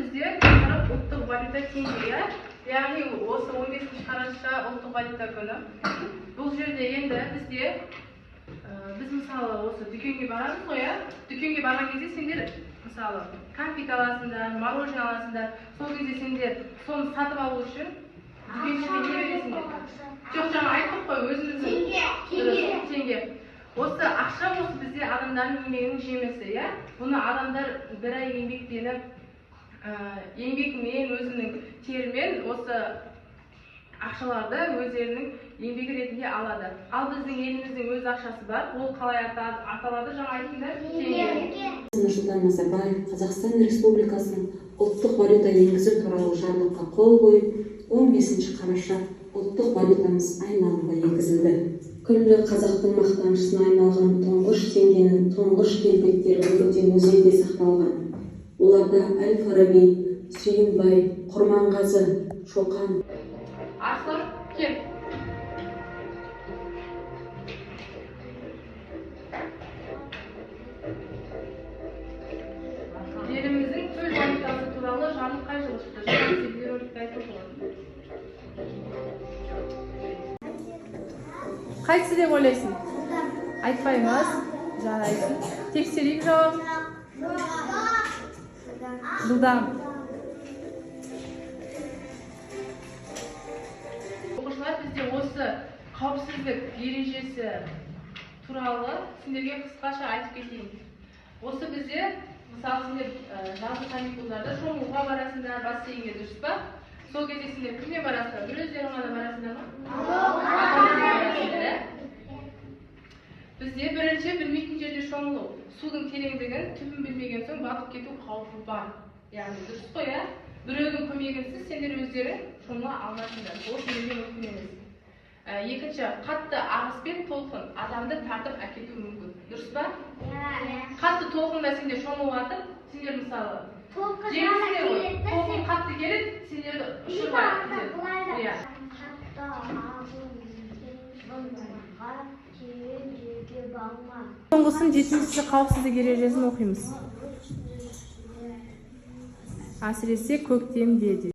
bizde ұлттық валюта теңге, яғни осы 15 қараша ұлттық валюта күні. Бұл жерде енді бізде біз мысалы осы дүкенге барамыз ғой, дүкенге барған кезде сендер мысалы конфет аласыңдар, мороженое аласыңдар, сол кезде сендер соны сатып алу үшін дүкеншіге не бересіңдер? Жоқ, жаңа айттық қой, өзіміздің теңге. Осы ақша осы бізде адамдардың еңбегінің жемесі, бұны адамдар бір ай еңбектеніп, еңбегімен, өзінің терімен осы ақшаларды өздерінің еңбегі ретінде алады. Ал біздің еліміздің өз ақшасы бар, ол қалай аталады, жаңа айттыңдар? Теңге. Нұрсұлтан Назарбаев Қазақстан Республикасының ұлттық валюта енгізу туралы жарлыққа қол қойып, 15 қараша ұлттық валютамыз айналымға енгізілді. Күллі қазақтың мақтанышына айналған тұңғыш теңгенің тұңғыш келбеттері бүгінде музейде сақталған. Оларда Әл-Фараби, Сүйінбай, Құрманғазы, Шоқан. Аслан, кел. Еліміздің төл валютасы туралы жарлық қай жылы шықты? Қайсысы деп ойлайсың? Айтпаймыз. Жарайсың. Тексерейік жауап. Жылдам. Оқушылар, бізде осы қауіпсіздік ережесі туралы сендерге қысқаша айтып кетейін. Осы бізде, мысалы сендер жазғы каникулдарда шомылуға барасыңдар, бассейнге, дұрыс па? Сол кезде сендер кіммен барасыңдар? Бір өздерің ғана барасыңдар ма? Бізде бірінші білмейтін жерде шомылу. Судың тереңдігін, түбін білмеген соң батып кету қаупі бар. Яғни дұрыс қой, біреудің көмегінсіз сендер өздері шомыла алмайсыңдар. Ол сендерге мүмкін емес. Екінші, қатты ағыс пен толқын адамды тартып әкету мүмкін. Дұрыс па? Қатты толқында сендер шомылып атып, сендер мысалы толқын қатты келіп, сендерді ұшырып кетеді. Соңғысын 7-ші қауіпсіздік ережесін оқимыз. Әсіресе көктемде.